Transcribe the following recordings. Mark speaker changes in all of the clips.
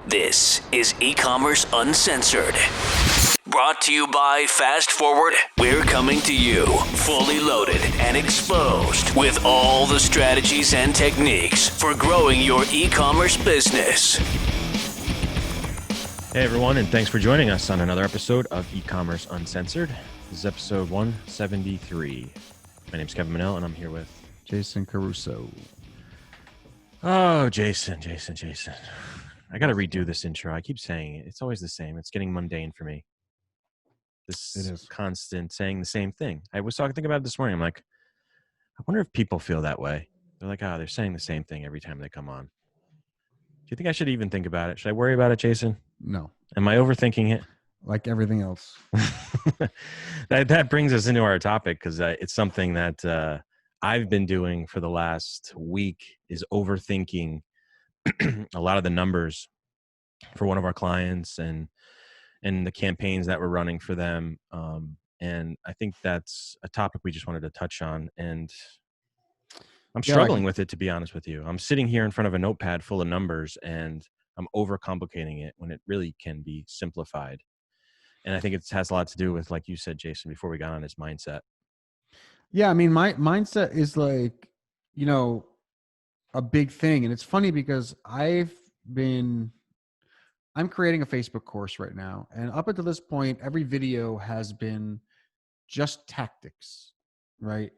Speaker 1: This is eCommerce Uncensored. Brought to you by Fast Forward. We're coming to you fully loaded and exposed with all the strategies and techniques for growing your e-commerce business.
Speaker 2: Hey everyone, and thanks for joining us on another episode of eCommerce Uncensored. This is episode 173. My name's Kevin Manell, and I'm here with
Speaker 3: Jason Caruso.
Speaker 2: Oh, Jason. I got to redo this intro. I keep saying it. It's always the same. It's getting mundane for me. This constant saying the same thing. I was thinking about it this morning. I'm like, I wonder if people feel that way. They're like, they're saying the same thing every time they come on. Do you think I should even think about it? Should I worry about it, Jason?
Speaker 3: No.
Speaker 2: Am I overthinking it?
Speaker 3: Like everything else.
Speaker 2: That brings us into our topic because it's something that I've been doing for the last week is overthinking a lot of the numbers for one of our clients and the campaigns that we're running for them. And I think that's a topic we just wanted to touch on. And I'm struggling with it, to be honest with you. I'm sitting here in front of a notepad full of numbers and I'm overcomplicating it when it really can be simplified. And I think it has a lot to do with, like you said, Jason, before we got on, his mindset.
Speaker 3: Yeah, I mean, my mindset is like, a big thing. And it's funny because I'm creating a Facebook course right now. And up until this point, every video has been just tactics, right?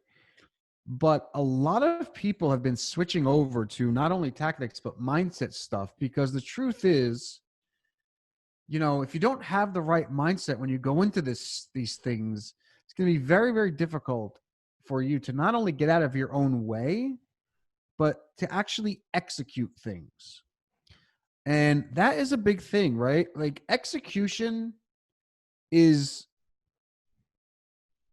Speaker 3: But a lot of people have been switching over to not only tactics, but mindset stuff, because the truth is, if you don't have the right mindset when you go into these things, it's going to be very, very difficult for you to not only get out of your own way, but to actually execute things. And that is a big thing, right? Like, execution is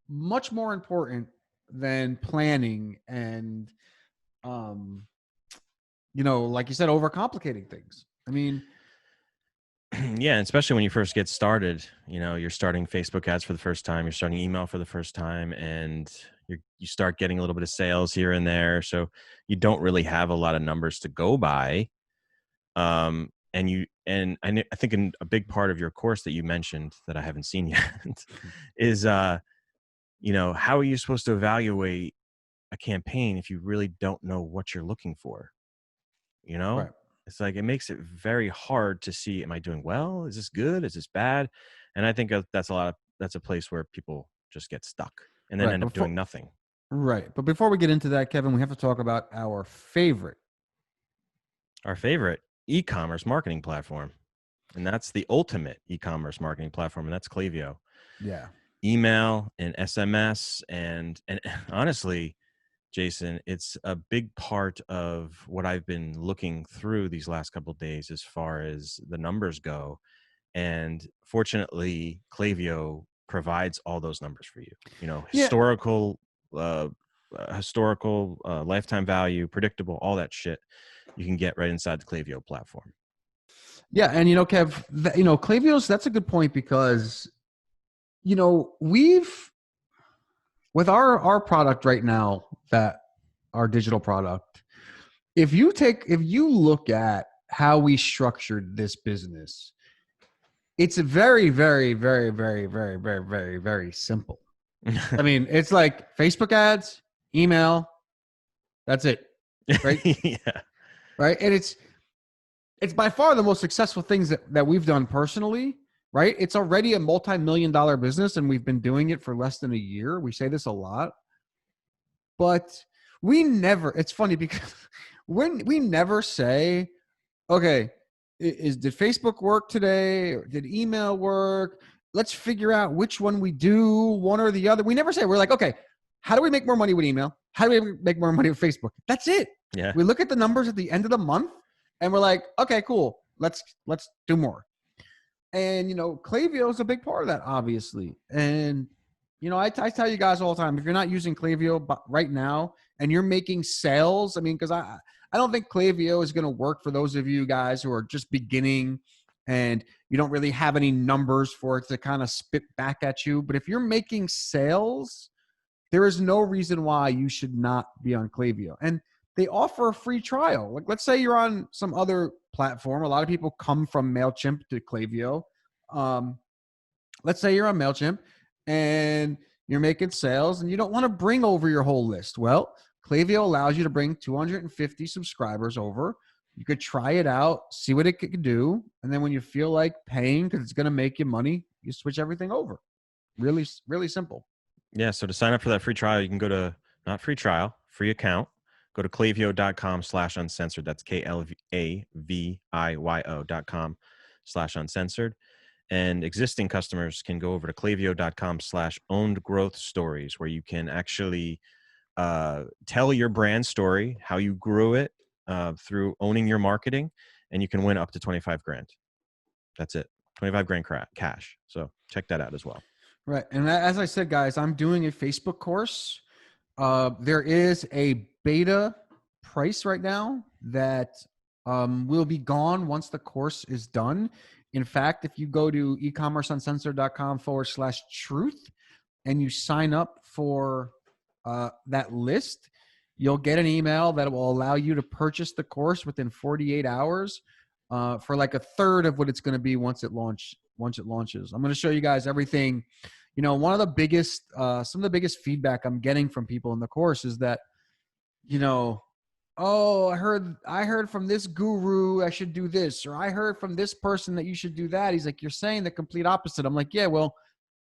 Speaker 3: much more important than planning and, like you said, overcomplicating things. I mean,
Speaker 2: yeah, especially when you first get started, you're starting Facebook ads for the first time, you're starting email for the first time, and you start getting a little bit of sales here and there. So you don't really have a lot of numbers to go by. And I think a big part of your course that you mentioned that I haven't seen yet is, how are you supposed to evaluate a campaign if you really don't know what you're looking for?
Speaker 3: Right.
Speaker 2: It's like, it makes it very hard to see, am I doing well? Is this good? Is this bad? And I think that's a place where people just get stuck and then end up doing nothing.
Speaker 3: Right. But before we get into that, Kevin, we have to talk about our favorite
Speaker 2: e-commerce marketing platform. And that's the ultimate e-commerce marketing platform. And that's Klaviyo.
Speaker 3: Yeah.
Speaker 2: Email and SMS. And honestly, Jason, it's a big part of what I've been looking through these last couple of days as far as the numbers go. And fortunately, Klaviyo provides all those numbers for you. Historical lifetime value, predictable, all that shit you can get right inside the Klaviyo platform.
Speaker 3: Yeah. And, Kev, Klaviyo's, that's a good point because, with our product right now, that our digital product, if you look at how we structured this business, it's a very, very, very, very, very, very, very, very simple. I mean, it's like Facebook ads, email, that's it. Right.
Speaker 2: Yeah.
Speaker 3: Right. And it's by far the most successful things that we've done personally. Right. It's already a multi-million-dollar business and we've been doing it for less than a year. We say this a lot, but it's funny because when we never say, okay, did Facebook work today? Or did email work? Let's figure out which one we do, one or the other. We never say, we're like, okay, how do we make more money with email? How do we make more money with Facebook? That's it.
Speaker 2: Yeah.
Speaker 3: We look at the numbers at the end of the month and we're like, okay, cool. Let's do more. And, Klaviyo is a big part of that, obviously. And, I tell you guys all the time, if you're not using Klaviyo right now and you're making sales, I mean, because I don't think Klaviyo is going to work for those of you guys who are just beginning and you don't really have any numbers for it to kind of spit back at you. But if you're making sales, there is no reason why you should not be on Klaviyo. And they offer a free trial. Like, let's say you're on some other platform. A lot of people come from MailChimp to Klaviyo. Let's say you're on MailChimp and you're making sales and you don't want to bring over your whole list. Well, Klaviyo allows you to bring 250 subscribers over. You could try it out, see what it can do. And then when you feel like paying because it's going to make you money, you switch everything over. Really, really simple.
Speaker 2: Yeah. So to sign up for that free trial, you can go to, not free trial, free account. Go to klaviyo.com/uncensored. That's KLVIYO.com/uncensored. And existing customers can go over to klaviyo.com/owned growth stories, where you can actually tell your brand story, how you grew it through owning your marketing, and you can win up to 25 grand. That's it. 25 grand cash. So check that out as well.
Speaker 3: Right. And as I said, guys, I'm doing a Facebook course. There is a beta price right now that will be gone once the course is done. In fact, if you go to ecommerceuncensored.com/truth and you sign up for that list, you'll get an email that will allow you to purchase the course within 48 hours for like a third of what it's going to be once it launches. I'm going to show you guys everything. You know, one of the biggest, some of the biggest feedback I'm getting from people in the course is that, you know, oh, I heard from this guru I should do this, or I heard from this person that you should do that. He's like, you're saying the complete opposite. I'm like, yeah, well,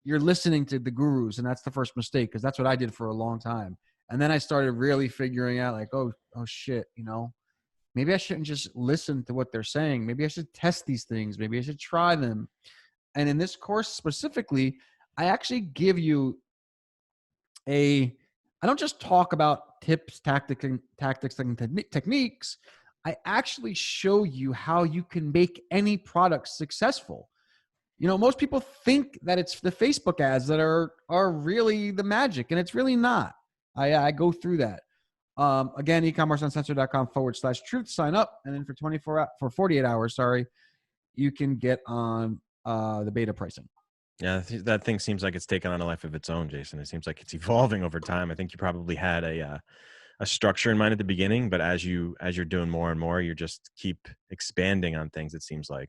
Speaker 3: you're listening to the gurus, and that's the first mistake, because that's what I did for a long time. And then I started really figuring out like, oh shit, you know, maybe I shouldn't just listen to what they're saying. Maybe I should test these things. Maybe I should try them. And in this course specifically, I actually give you I don't just talk about tips, tactics, and techniques. I actually show you how you can make any product successful. You know, most people think that it's the Facebook ads that are really the magic, and it's really not. I go through that. Again, ecommerceuncensored.com/truth. Sign up, and then for 48 hours, you can get on the beta pricing.
Speaker 2: Yeah, that thing seems like it's taken on a life of its own, Jason. It seems like it's evolving over time. I think you probably had a structure in mind at the beginning, but as you're doing more and more, you just keep expanding on things. It seems like,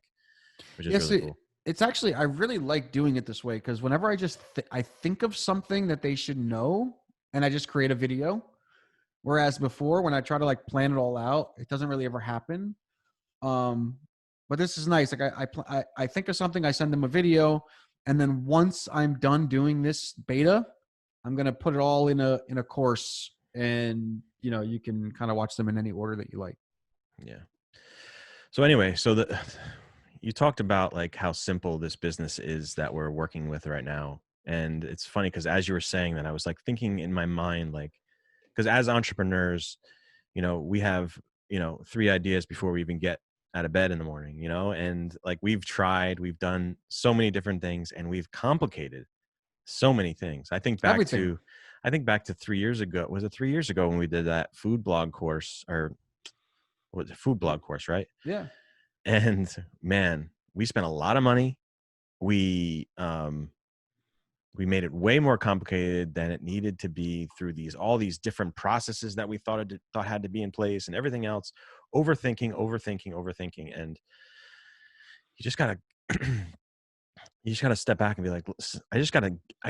Speaker 2: which is really cool.
Speaker 3: It's actually, I really like doing it this way, because whenever I just I think of something that they should know, and I just create a video. Whereas before, when I try to like plan it all out, it doesn't really ever happen. But this is nice. Like I think of something, I send them a video. And then once I'm done doing this beta, I'm going to put it all in a course, and, you know, you can kind of watch them in any order that you like.
Speaker 2: Yeah. So anyway, you talked about like how simple this business is that we're working with right now. And it's funny because as you were saying that, I was like thinking in my mind, like, because as entrepreneurs, you know, we have, you know, 3 ideas before we even get out of bed in the morning, you know, and like we've done so many different things, and we've complicated so many things. I think back to 3 years ago. Was it 3 years ago when we did that food blog course, or what was it, food blog course, right?
Speaker 3: Yeah.
Speaker 2: And man, we spent a lot of money. We made it way more complicated than it needed to be through all these different processes that we thought had to be in place, and everything else. Overthinking. And you just gotta step back and be like, I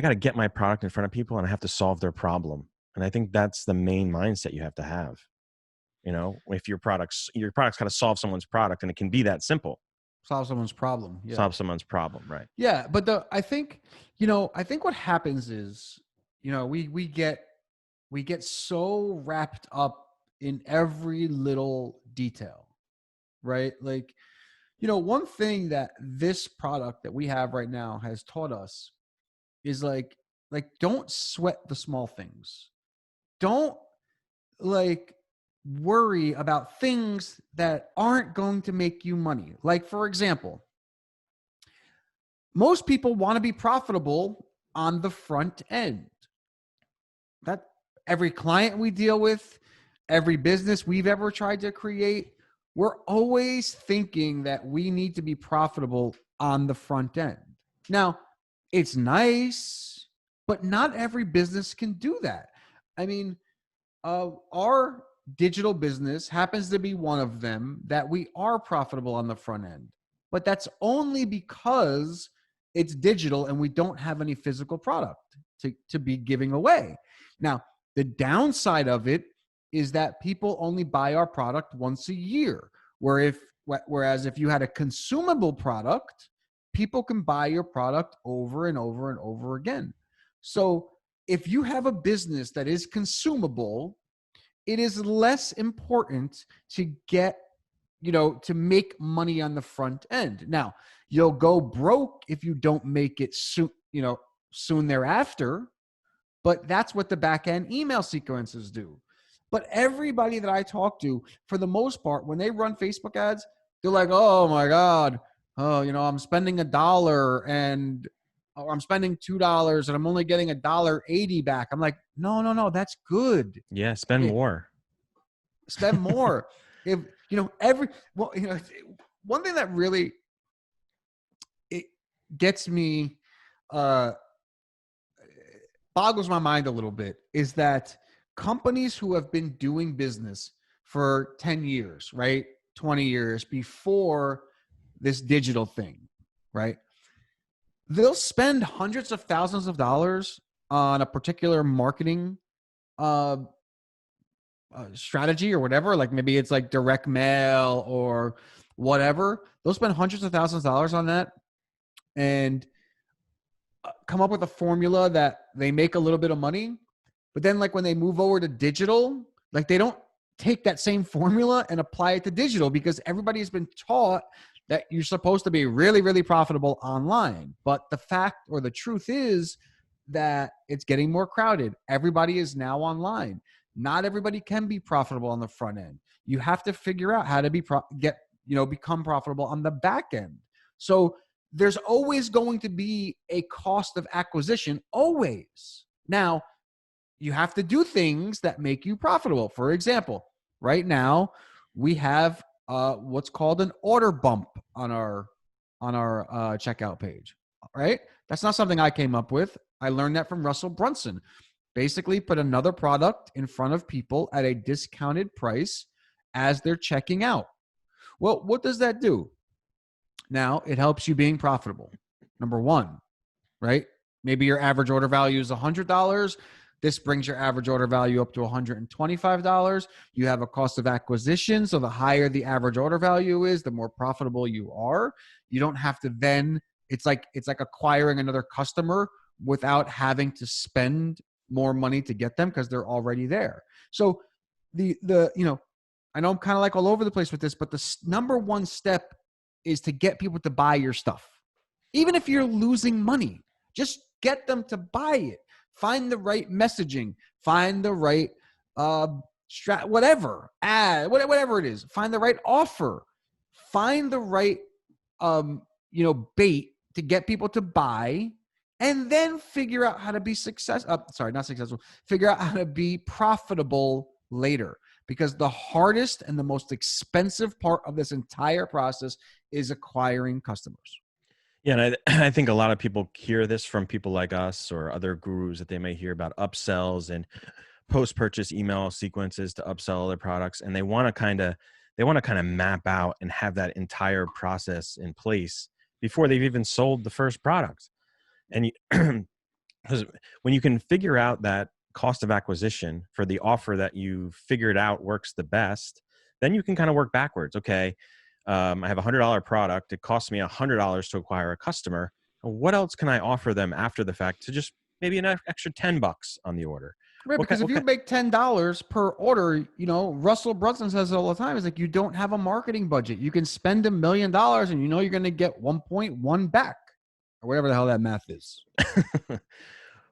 Speaker 2: gotta get my product in front of people, and I have to solve their problem. And I think that's the main mindset you have to have. You know, if your product's got to solve someone's product, and it can be that simple.
Speaker 3: Solve someone's problem.
Speaker 2: Yeah. Solve someone's problem, right?
Speaker 3: Yeah, but I think what happens is, you know, we get so wrapped up in every little detail, right? Like, you know, one thing that this product that we have right now has taught us is like don't sweat the small things. Don't like worry about things that aren't going to make you money. Like, for example, most people want to be profitable on the front end. That every client we deal with, every business we've ever tried to create, we're always thinking that we need to be profitable on the front end. Now, it's nice, but not every business can do that. I mean, our digital business happens to be one of them that we are profitable on the front end. But that's only because it's digital and we don't have any physical product to be giving away. Now, the downside of it is that people only buy our product once a year, whereas if you had a consumable product, people can buy your product over and over and over again. So if you have a business that is consumable, it is less important to get, to make money on the front end. Now, you'll go broke if you don't make it soon thereafter, but that's what the back end email sequences do. But everybody that I talk to, for the most part, when they run Facebook ads, they're like, oh my God, I'm spending $1 or I'm spending $2 and I'm only getting $1.80 back. I'm like, no, that's good.
Speaker 2: Yeah, spend more.
Speaker 3: Spend more. If one thing that really it gets me, boggles my mind a little bit, is that companies who have been doing business for 10 years, right? 20 years before this digital thing, right? They'll spend hundreds of thousands of dollars on a particular marketing strategy or whatever. Like maybe it's like direct mail or whatever. They'll spend hundreds of thousands of dollars on that and come up with a formula that they make a little bit of money. But then like when they move over to digital, like they don't take that same formula and apply it to digital because everybody has been taught that you're supposed to be really, really profitable online. But the fact or the truth is that it's getting more crowded. Everybody is now online. Not everybody can be profitable on the front end. You have to figure out how to become profitable on the back end. So there's always going to be a cost of acquisition, always. Now, you have to do things that make you profitable. For example, right now we have what's called an order bump on our checkout page, right? That's not something I came up with. I learned that from Russell Brunson. Basically, put another product in front of people at a discounted price as they're checking out. Well, what does that do? Now, it helps you being profitable. Number one, right? Maybe your average order value is $100. This brings your average order value up to $125. You have a cost of acquisition. So the higher the average order value is, the more profitable you are. You don't have to then, it's like acquiring another customer without having to spend more money to get them because they're already there. So I know I'm kind of like all over the place with this, but the number one step is to get people to buy your stuff. Even if you're losing money, just get them to buy it. Find the right messaging, find the right whatever it is. Find the right offer, find the right bait to get people to buy, and then figure out how to be figure out how to be profitable later. Because the hardest and the most expensive part of this entire process is acquiring customers.
Speaker 2: Yeah, and I think a lot of people hear this from people like us or other gurus that they may hear about upsells and post-purchase email sequences to upsell other products, and they want to kind of map out and have that entire process in place before they've even sold the first product. And because when you can figure out that cost of acquisition for the offer that you figured out works the best, then you can kind of work backwards. Okay, I have a $100 product. It costs me $100 to acquire a customer. What else can I offer them after the fact to just maybe an extra $10 on the order?
Speaker 3: Right, because if you make $10 per order, Russell Brunson says it all the time, is like you don't have a marketing budget. You can spend $1 million and you're going to get 1.1 back or whatever the hell that math is.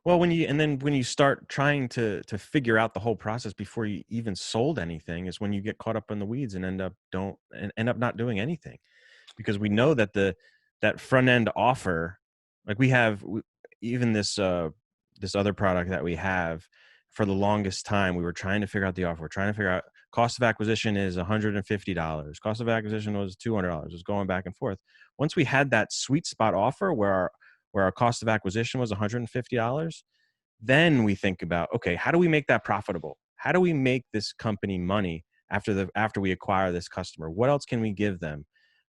Speaker 2: Well, when you start trying to figure out the whole process before you even sold anything is when you get caught up in the weeds and end up not doing anything, because we know that that front end offer, like we have even this other product that we have, for the longest time we were trying to figure out the offer. We're trying to figure out cost of acquisition is $150. Cost of acquisition was $200. It was going back and forth. Once we had that sweet spot offer where our cost of acquisition was $150, then we think about, okay, how do we make that profitable? how do we make this company money after we acquire this customer? What else can we give them?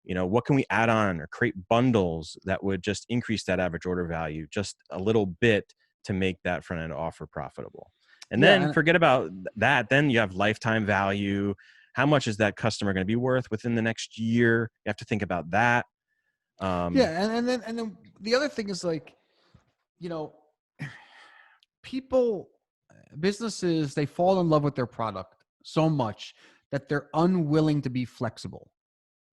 Speaker 2: What can we add on or create bundles that would just increase that average order value just a little bit to make that front end offer profitable? And
Speaker 3: Yeah,
Speaker 2: then forget about that. Then you have lifetime value. How much is that customer going to be worth within the next year? You have to think about that.
Speaker 3: Yeah, and then the other thing is like, people, businesses, they fall in love with their product so much that they're unwilling to be flexible,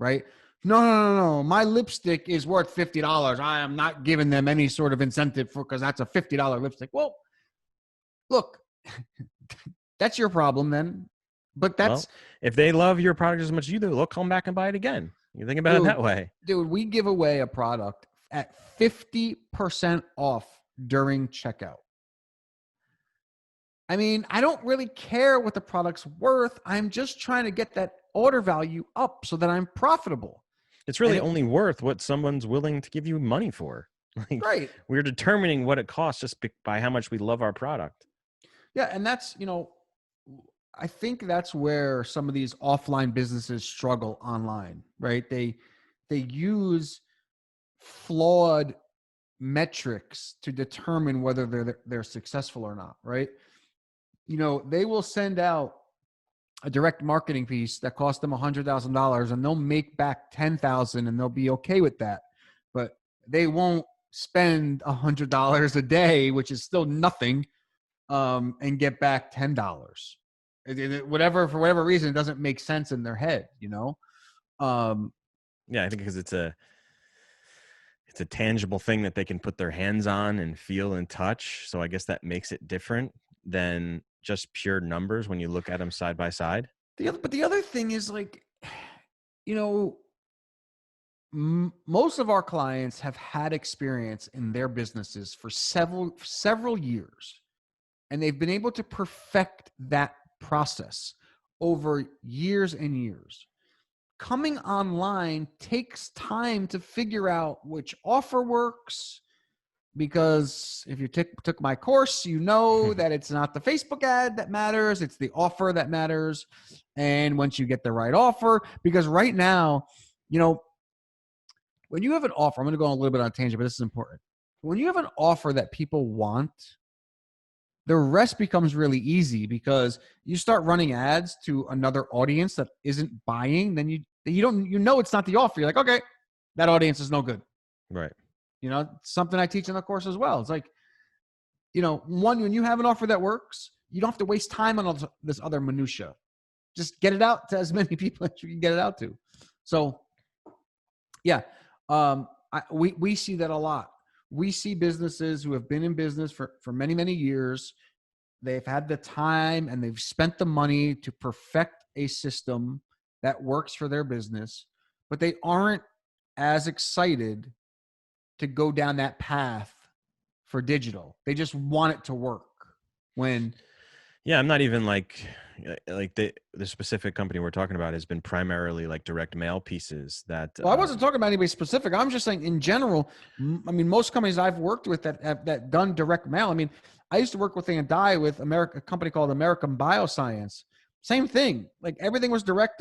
Speaker 3: right? No. My lipstick is worth $50. I am not giving them any sort of incentive because that's a $50 lipstick. Well, look, that's your problem then. But
Speaker 2: if they love your product as much as you do, they'll come back and buy it again. You think about it that way.
Speaker 3: Dude, we give away a product at 50% off during checkout. I mean, I don't really care what the product's worth. I'm just trying to get that order value up so that I'm profitable.
Speaker 2: It's really only worth what someone's willing to give you money for.
Speaker 3: Right.
Speaker 2: We're determining what it costs just by how much we love our product.
Speaker 3: Yeah. And that's, I think that's where some of these offline businesses struggle online, right? They use flawed metrics to determine whether they're successful or not, right? They will send out a direct marketing piece that costs them $100,000 and they'll make back 10,000 and they'll be okay with that. But they won't spend $100 a day, which is still nothing, and get back $10. For whatever reason, it doesn't make sense in their head,
Speaker 2: Yeah, I think because it's a tangible thing that they can put their hands on and feel and touch. So I guess that makes it different than just pure numbers when you look at them side by side.
Speaker 3: But the other thing is like, most of our clients have had experience in their businesses for several years, and they've been able to perfect that process over years and years. Coming online takes time to figure out which offer works, because if you took my course, that it's not the Facebook ad that matters, it's the offer that matters. And once you get the right offer, because right now, when you have an offer, I'm going to go on a little bit on a tangent, but this is important. When you have an offer that people want, the rest becomes really easy, because you start running ads to another audience that isn't buying, then it's not the offer. You're like, okay, that audience is no good.
Speaker 2: Right.
Speaker 3: Something I teach in the course as well. It's like, when you have an offer that works, you don't have to waste time on all this other minutia. Just get it out to as many people as you can get it out to. So, yeah, we see that a lot. We see businesses who have been in business for many, many years. They've had the time and they've spent the money to perfect a system that works for their business, but they aren't as excited to go down that path for digital. They just want it to work. I'm
Speaker 2: not even like the specific company we're talking about has been primarily like direct mail pieces that.
Speaker 3: Well, I wasn't talking about anybody specific. I'm just saying in general. I mean, most companies I've worked with that have done direct mail. I mean, I used to work with a company called American Bioscience. Same thing. Like everything was direct.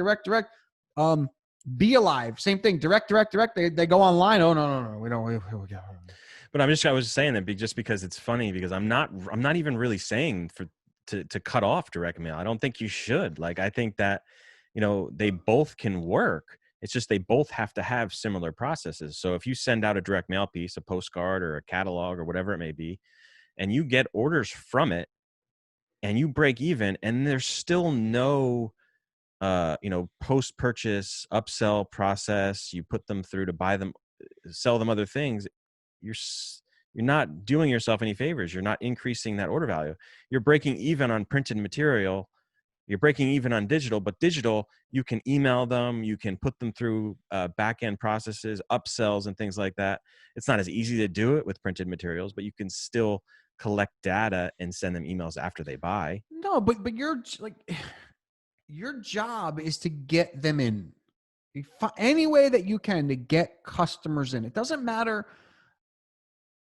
Speaker 3: Be Alive, same thing. Direct. They go online. Oh no, we don't.
Speaker 2: But I was saying that just because it's funny, because I'm not even really saying to cut off direct mail. I don't think you should. Like, I think that, they both can work. It's just they both have to have similar processes. So if you send out a direct mail piece, a postcard or a catalog or whatever it may be, and you get orders from it and you break even and there's still no post-purchase upsell process, you put them through to buy them, sell them other things, you're not doing yourself any favors. You're not increasing that order value. You're breaking even on printed material. You're breaking even on digital, but digital, you can email them, you can put them through back-end processes, upsells and things like that. It's not as easy to do it with printed materials, but you can still collect data and send them emails after they buy.
Speaker 3: No, but you're like, your job is to get them in any way that you can to get customers in. It doesn't matter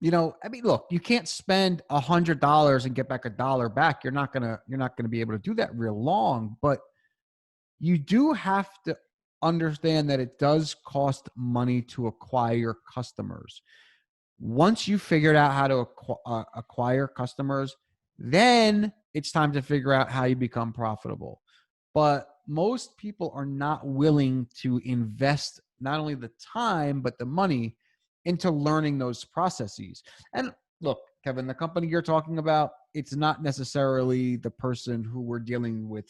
Speaker 3: I mean, look, you can't spend $100 and get back $1 back. You're not gonna be able to do that real long, but you do have to understand that it does cost money to acquire customers. Once you figured out how to acquire customers, then it's time to figure out how you become profitable. But most people are not willing to invest not only the time, but the money into learning those processes. And look, Kevin, the company you're talking about, it's not necessarily the person who we're dealing with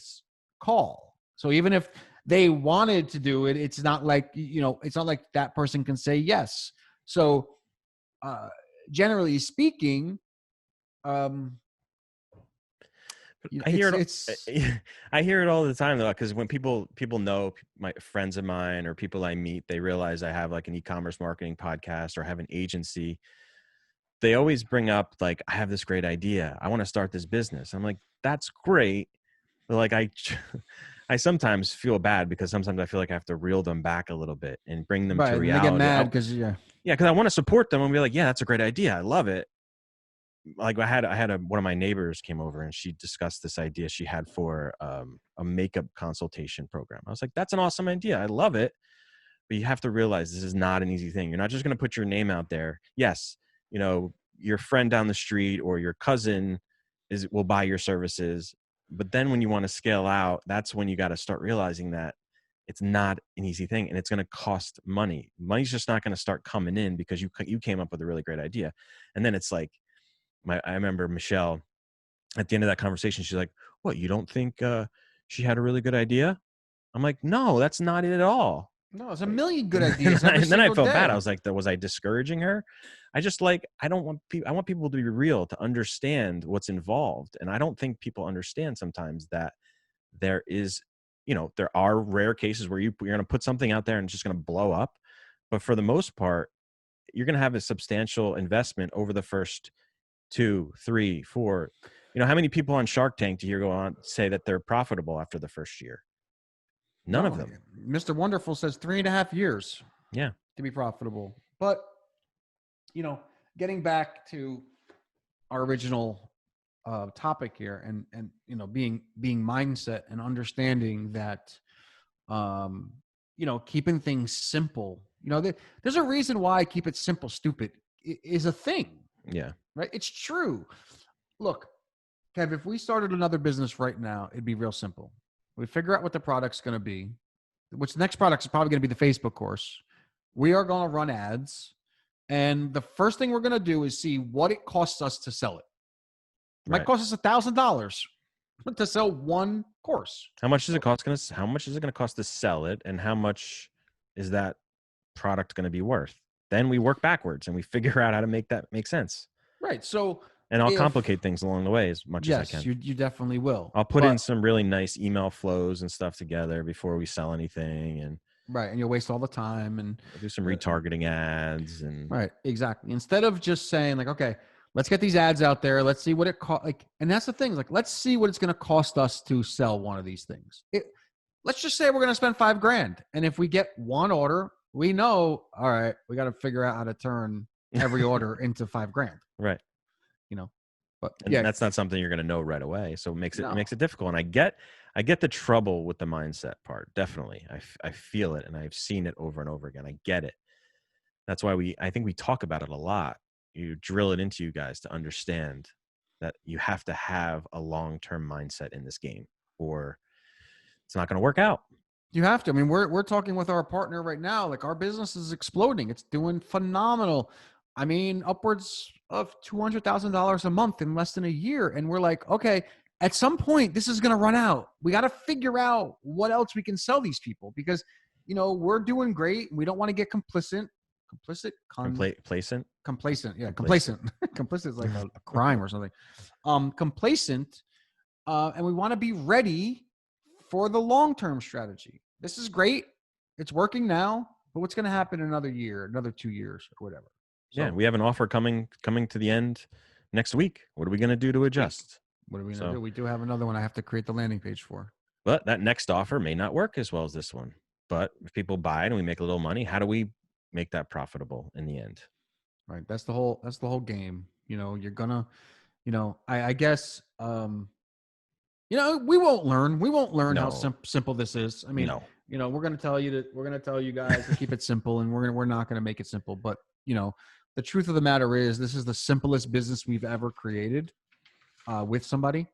Speaker 3: call. So even if they wanted to do it, it's not like, it's not like that person can say yes. So generally speaking,
Speaker 2: I hear it.
Speaker 3: it's
Speaker 2: I hear it all the time though, because when people know, my friends of mine or people I meet, they realize I have like an e-commerce marketing podcast or have an agency. They always bring up like, I have this great idea. I want to start this business. I'm like, that's great, but like I sometimes feel bad because sometimes I feel like I have to reel them back a little bit and bring them to
Speaker 3: right. And they
Speaker 2: reality.
Speaker 3: get mad because
Speaker 2: Because I want to support them and be like, yeah, that's a great idea. I love it. Like I had one of my neighbors came over and she discussed this idea she had for a makeup consultation program. I was like, that's an awesome idea. I love it. But you have to realize this is not an easy thing. You're not just going to put your name out there. Yes, your friend down the street or your cousin will buy your services. But then when you want to scale out, that's when you got to start realizing that it's not an easy thing and it's going to cost money. Money's just not going to start coming in because you came up with a really great idea. And then it's like, I remember Michelle at the end of that conversation, she's like, what, you don't think she had a really good idea? I'm like, no, that's not it at all.
Speaker 3: No, it's a million good ideas.
Speaker 2: And then I felt
Speaker 3: day.
Speaker 2: bad. I was like, was I discouraging her? I want people to be real, to understand what's involved. And I don't think people understand sometimes that there is, there are rare cases where you're going to put something out there and it's just going to blow up. But for the most part, you're going to have a substantial investment over the first 2, 3, 4. How many people on Shark Tank do you hear go on say that they're profitable after the first year? None of them.
Speaker 3: Mr. Wonderful says 3.5 years.
Speaker 2: Yeah.
Speaker 3: To be profitable. But, getting back to our original topic here and being mindset and understanding that, keeping things simple, there's a reason why keep it simple, stupid is a thing.
Speaker 2: Yeah.
Speaker 3: Right. It's true. Look, Kev, if we started another business right now, it'd be real simple. We figure out what the product's going to be, which the next product is probably going to be the Facebook course. We are going to run ads. And the first thing we're going to do is see what it costs us to sell it. It might cost us $1,000 to sell one course.
Speaker 2: How much is it going to cost to sell it? And how much is that product going to be worth? Then we work backwards and we figure out how to make that make sense.
Speaker 3: Right. So,
Speaker 2: and I'll complicate things along the way as much as I can.
Speaker 3: Yes, you definitely will.
Speaker 2: I'll put in some really nice email flows and stuff together before we sell anything. And
Speaker 3: right. And you'll waste all the time and
Speaker 2: do some retargeting ads and
Speaker 3: right. Exactly. Instead of just saying like, okay, let's get these ads out there. Let's see what it costs. And that's the thing. Like, let's see what it's going to cost us to sell one of these things. Let's just say we're going to spend $5,000. And if we get one order, we know, all right, we got to figure out how to turn every order into $5,000.
Speaker 2: Right.
Speaker 3: But
Speaker 2: that's not something you're going to know right away. So it makes it difficult. And I get the trouble with the mindset part. Definitely. I feel it and I've seen it over and over again. I get it. That's why I think we talk about it a lot. You drill it into you guys to understand that you have to have a long-term mindset in this game or it's not going to work out.
Speaker 3: You have to. I mean, we're talking with our partner right now. Like our business is exploding. It's doing phenomenal. I mean, upwards of $200,000 a month in less than a year. And we're like, okay, at some point this is going to run out. We got to figure out what else we can sell these people because, we're doing great. We don't want to get complacent. Complacent. Yeah. Complacent. Complicit is like a crime or something. Complacent. And we want to be ready for the long-term strategy. This is great. It's working now, but what's going to happen in another year, another 2 years or whatever? So,
Speaker 2: we have an offer coming to the end next week. What are we going to do to adjust?
Speaker 3: What are we going to do? We do have another one I have to create the landing page for.
Speaker 2: But that next offer may not work as well as this one. But if people buy it and we make a little money, how do we make that profitable in the end?
Speaker 3: right? That's the whole game. You know, you're gonna, you know, I guess, you know, we won't learn how
Speaker 2: No.
Speaker 3: simple this is. I mean,
Speaker 2: No.
Speaker 3: you know, we're gonna tell you guys to keep it simple, and we're not gonna make it simple. But you know, the truth of the matter is, this is the simplest business we've ever created with somebody,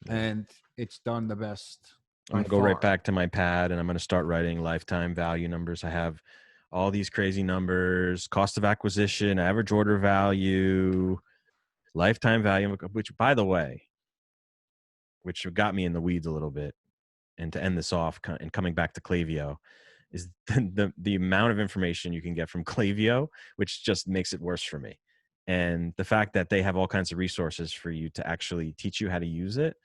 Speaker 3: and it's done the best.
Speaker 2: I'm
Speaker 3: By
Speaker 2: gonna go right
Speaker 3: far.
Speaker 2: back to my pad and I'm gonna start writing lifetime value numbers. I have all these crazy numbers: cost of acquisition, average order value, lifetime value, which, by the way, which got me in the weeds a little bit. And to end this off, and coming back to Klaviyo, is the amount of information you can get from Klaviyo, which just makes it worse for me. And the fact that they have all kinds of resources for you to actually teach you how to use it.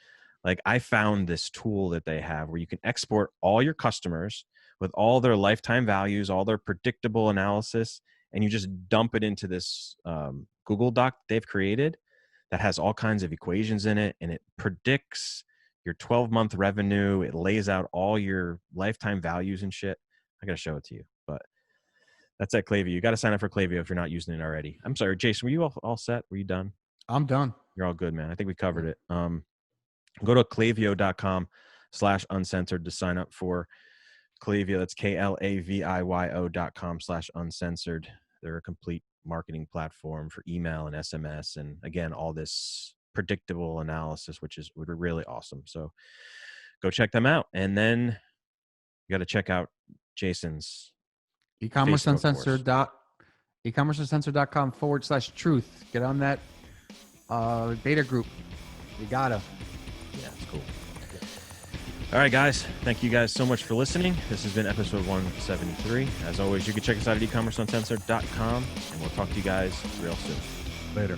Speaker 2: Like, I found this tool that they have where you can export all your customers with all their lifetime values, all their predictable analysis, and you just dump it into this Google Doc they've created that has all kinds of equations in it, and it predicts your 12-month revenue. It lays out all your lifetime values and shit. I got to show it to you, but that's at Klaviyo. You got to sign up for Klaviyo if you're not using it already. I'm sorry, Jason, were you all set? Were you done?
Speaker 3: I'm done.
Speaker 2: You're all good, man. I think we covered it. Go to klaviyo.com/uncensored to sign up for Klaviyo. That's KLAVIYO.com/uncensored. They're a complete marketing platform for email and SMS. And again, all this predictable analysis, which is really awesome. So go check them out. And then you got to check out Jason's
Speaker 3: eCommerceuncensored.com/truth. Get on that beta group. You gotta.
Speaker 2: Yeah, it's cool. All right, guys. Thank you guys so much for listening. This has been episode 173. As always, you can check us out at eCommerceuncensored.com, and we'll talk to you guys real soon.
Speaker 3: Later.